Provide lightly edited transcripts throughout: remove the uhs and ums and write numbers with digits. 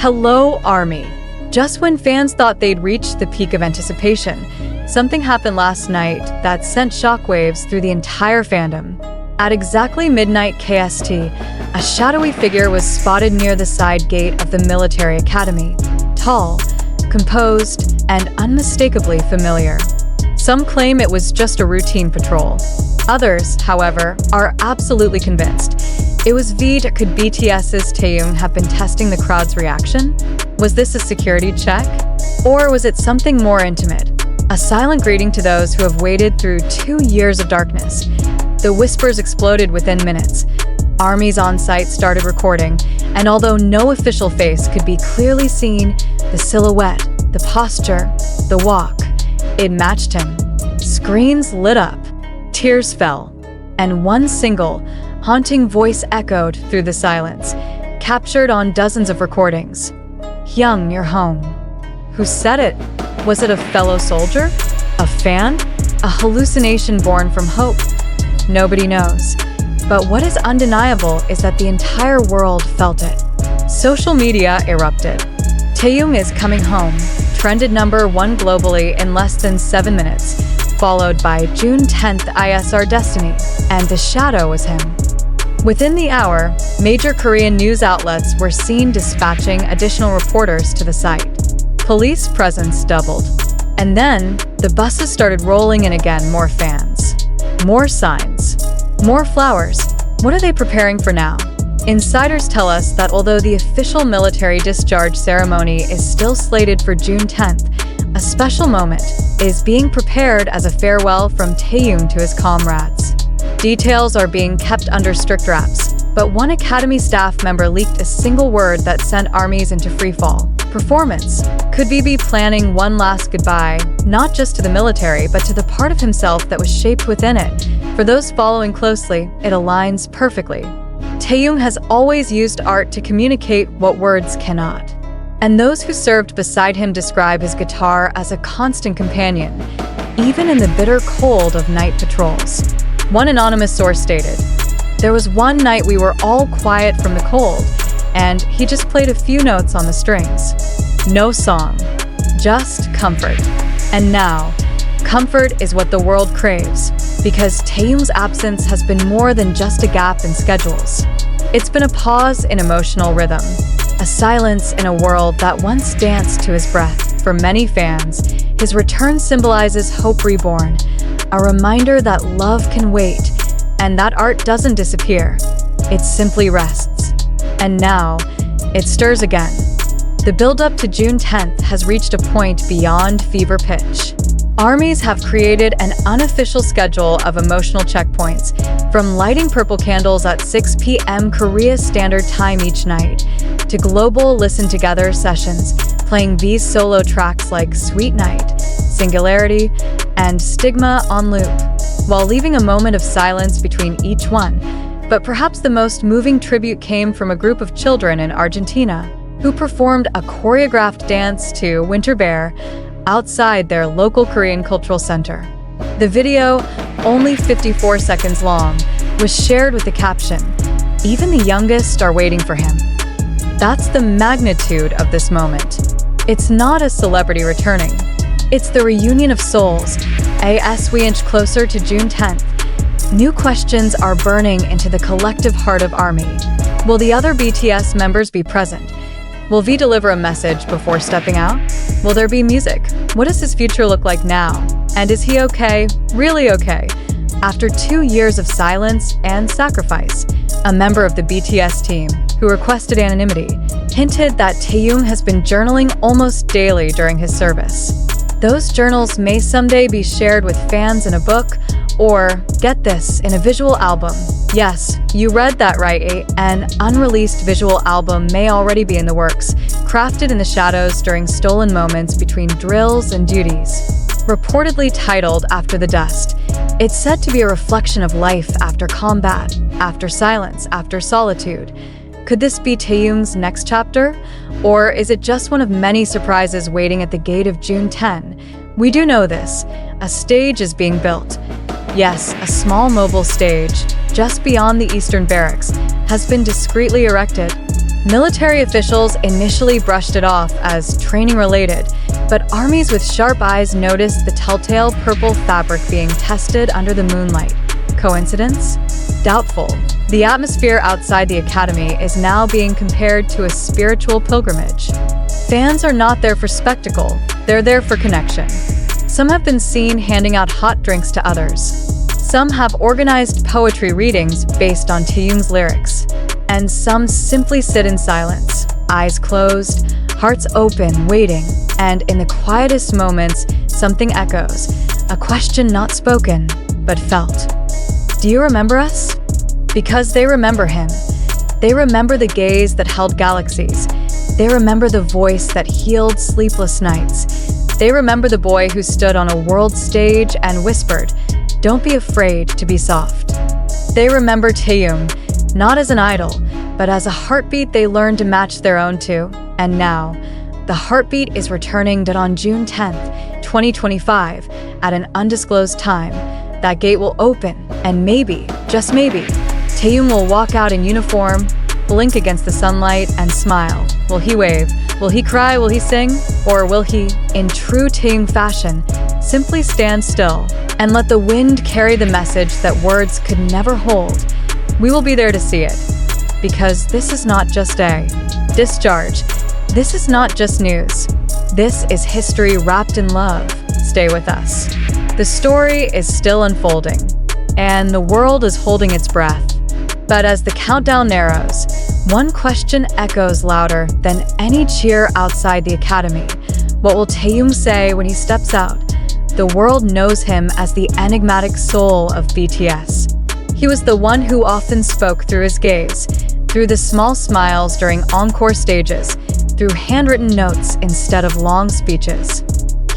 Hello, ARMY! Just when fans thought they'd reached the peak of anticipation, something happened last night that sent shockwaves through the entire fandom. At exactly midnight KST, a shadowy figure was spotted near the side gate of the military academy. Tall, composed, and unmistakably familiar. Some claim it was just a routine patrol. Others, however, are absolutely convinced it was V'd. Could BTS's Taehyung have been testing the crowd's reaction? Was this a security check? Or was it something more intimate? A silent greeting to those who have waited through 2 years of darkness. The whispers exploded within minutes. Armies on site started recording, and although no official face could be clearly seen, the silhouette, the posture, the walk, it matched him. Screens lit up, tears fell, and one single, haunting voice echoed through the silence, captured on dozens of recordings. "Hyung, you're home." Who said it? Was it a fellow soldier? A fan? A hallucination born from hope? Nobody knows. But what is undeniable is that the entire world felt it. Social media erupted. Taehyung is coming home trended #1 globally in less than 7 minutes, followed by June 10th is Our Destiny, and the shadow was him. Within the hour, major Korean news outlets were seen dispatching additional reporters to the site. Police presence doubled. And then, the buses started rolling in again. More fans. More signs. More flowers. What are they preparing for now? Insiders tell us that although the official military discharge ceremony is still slated for June 10th, a special moment is being prepared as a farewell from Taehyung to his comrades. Details are being kept under strict wraps, but one Academy staff member leaked a single word that sent armies into freefall. Performance. Could V be planning one last goodbye, not just to the military, but to the part of himself that was shaped within it? For those following closely, it aligns perfectly. Taehyung has always used art to communicate what words cannot. And those who served beside him describe his guitar as a constant companion, even in the bitter cold of night patrols. One anonymous source stated, "There was one night we were all quiet from the cold, and he just played a few notes on the strings. No song, just comfort. And now, comfort is what the world craves, because Taehyung's absence has been more than just a gap in schedules. It's been a pause in emotional rhythm, a silence in a world that once danced to his breath. For many fans, his return symbolizes hope reborn, a reminder that love can wait, and that art doesn't disappear. It simply rests. And now, it stirs again. The build-up to June 10th has reached a point beyond fever pitch. Armies have created an unofficial schedule of emotional checkpoints, from lighting purple candles at 6 p.m. Korea Standard Time each night, to global listen-together sessions, playing V's solo tracks like Sweet Night, Singularity, and Stigma on loop, while leaving a moment of silence between each one. But perhaps the most moving tribute came from a group of children in Argentina, who performed a choreographed dance to Winter Bear outside their local Korean cultural center. The video, only 54 seconds long, was shared with the caption, "Even the youngest are waiting for him." That's the magnitude of this moment. It's not a celebrity returning. It's the reunion of souls. As we inch closer to June 10th, new questions are burning into the collective heart of ARMY. Will the other BTS members be present? Will V deliver a message before stepping out? Will there be music? What does his future look like now? And is he okay? Really okay? After 2 years of silence and sacrifice, a member of the BTS team, who requested anonymity, hinted that Taehyung has been journaling almost daily during his service. Those journals may someday be shared with fans in a book, or, get this, in a visual album. Yes, you read that right, an unreleased visual album may already be in the works, crafted in the shadows during stolen moments between drills and duties. Reportedly titled After the Dust, it's said to be a reflection of life after combat, after silence, after solitude. Could this be Taehyung's next chapter? Or is it just one of many surprises waiting at the gate of June 10? We do know this. A stage is being built. Yes, a small mobile stage, just beyond the Eastern Barracks, has been discreetly erected. Military officials initially brushed it off as training-related, but armies with sharp eyes noticed the telltale purple fabric being tested under the moonlight. Coincidence? Doubtful. The atmosphere outside the academy is now being compared to a spiritual pilgrimage. Fans are not there for spectacle, they're there for connection. Some have been seen handing out hot drinks to others. Some have organized poetry readings based on Taehyung's lyrics. And some simply sit in silence, eyes closed, hearts open, waiting, and in the quietest moments, something echoes, a question not spoken, but felt. Do you remember us? Because they remember him. They remember the gaze that held galaxies. They remember the voice that healed sleepless nights. They remember the boy who stood on a world stage and whispered, "Don't be afraid to be soft." They remember Taehyung, not as an idol, but as a heartbeat they learned to match their own to. And now, the heartbeat is returning that on June 10th, 2025, at an undisclosed time, that gate will open, and maybe, just maybe, Taehyung will walk out in uniform, blink against the sunlight, and smile. Will he wave? Will he cry? Will he sing? Or will he, in true Taehyung fashion, simply stand still and let the wind carry the message that words could never hold? We will be there to see it, because this is not just a discharge. This is not just news. This is history wrapped in love. Stay with us. The story is still unfolding, and the world is holding its breath. But as the countdown narrows, one question echoes louder than any cheer outside the academy. What will Taehyung say when he steps out? The world knows him as the enigmatic soul of BTS. He was the one who often spoke through his gaze, through the small smiles during encore stages, through handwritten notes instead of long speeches.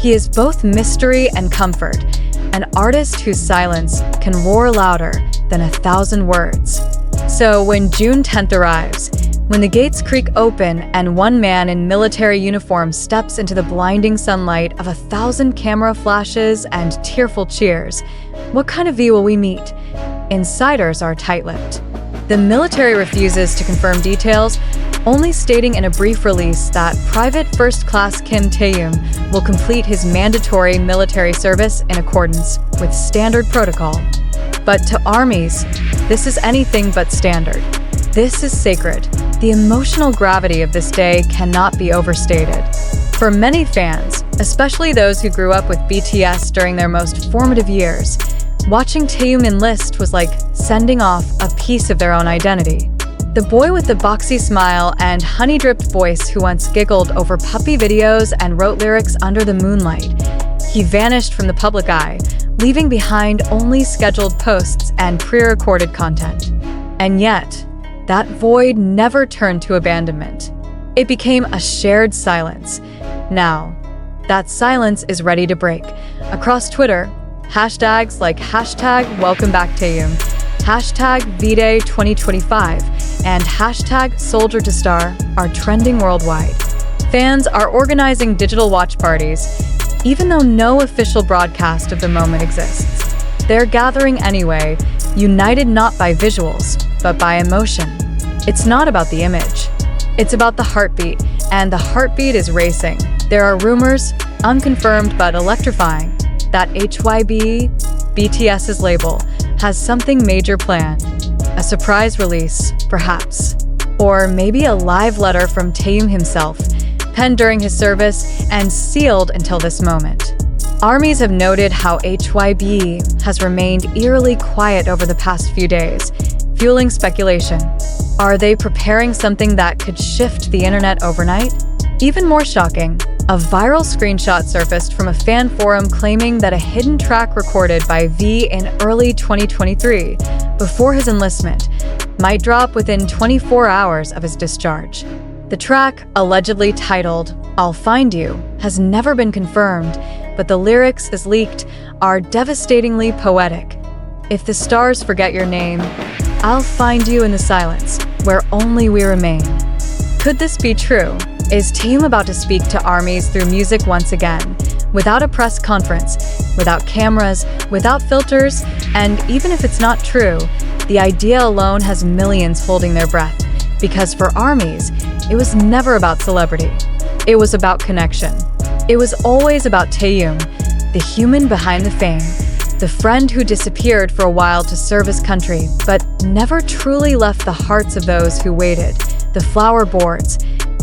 He is both mystery and comfort, an artist whose silence can roar louder than 1,000 words. So when June 10th arrives, when the gates creak open and one man in military uniform steps into the blinding sunlight of 1,000 camera flashes and tearful cheers, what kind of view will we meet? Insiders are tight-lipped. The military refuses to confirm details, only stating in a brief release that Private First Class Kim Taehyung will complete his mandatory military service in accordance with standard protocol. But to armies, this is anything but standard. This is sacred. The emotional gravity of this day cannot be overstated. For many fans, especially those who grew up with BTS during their most formative years, watching Taehyung enlist was like sending off a piece of their own identity. The boy with the boxy smile and honey-dripped voice who once giggled over puppy videos and wrote lyrics under the moonlight. He vanished from the public eye, leaving behind only scheduled posts and pre-recorded content. And yet, that void never turned to abandonment. It became a shared silence. Now, that silence is ready to break. Across Twitter, hashtags like #WelcomeBackTaehyung, #VDay2025, and #SoldierToStar are trending worldwide. Fans are organizing digital watch parties, even though no official broadcast of the moment exists. They're gathering anyway, united not by visuals, but by emotion. It's not about the image. It's about the heartbeat, and the heartbeat is racing. There are rumors, unconfirmed but electrifying, that BTS's label has something major planned. A surprise release, perhaps. Or maybe a live letter from Taehyung himself, penned during his service and sealed until this moment. Armies have noted how HYB has remained eerily quiet over the past few days, fueling speculation. Are they preparing something that could shift the internet overnight? Even more shocking, a viral screenshot surfaced from a fan forum claiming that a hidden track recorded by V in early 2023, before his enlistment, might drop within 24 hours of his discharge. The track, allegedly titled "I'll Find You," has never been confirmed, but the lyrics, as leaked, are devastatingly poetic. If the stars forget your name, I'll find you in the silence, where only we remain. Could this be true? Is Taehyung about to speak to armies through music once again, without a press conference, without cameras, without filters? And even if it's not true, the idea alone has millions holding their breath, Because for armies, it was never about celebrity. It was about connection. It was always about Taehyung, the human behind the fame, the friend who disappeared for a while to serve his country, but never truly left the hearts of those who waited. The flower boards,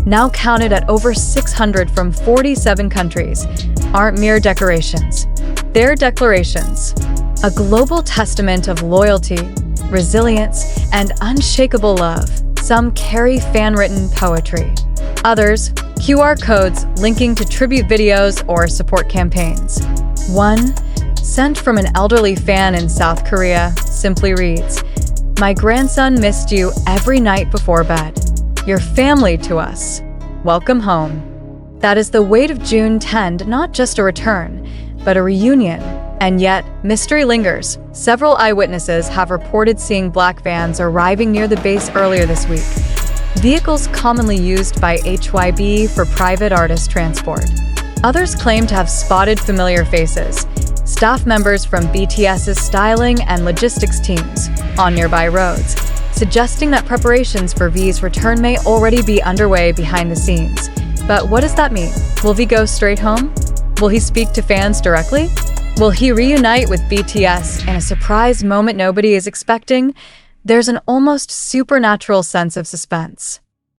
now counted at over 600 from 47 countries, aren't mere decorations. They're declarations, a global testament of loyalty, resilience, and unshakable love. Some carry fan-written poetry. Others, QR codes linking to tribute videos or support campaigns. One, sent from an elderly fan in South Korea, simply reads, "My grandson missed you every night before bed. Your family to us. Welcome home." That is the weight of June 10, not just a return, but a reunion. And yet, mystery lingers. Several eyewitnesses have reported seeing black vans arriving near the base earlier this week, vehicles commonly used by HYB for private artist transport. Others claim to have spotted familiar faces, staff members from BTS's styling and logistics teams, on nearby roads, suggesting that preparations for V's return may already be underway behind the scenes. But what does that mean? Will V go straight home? Will he speak to fans directly? Will he reunite with BTS in a surprise moment nobody is expecting? There's an almost supernatural sense of suspense.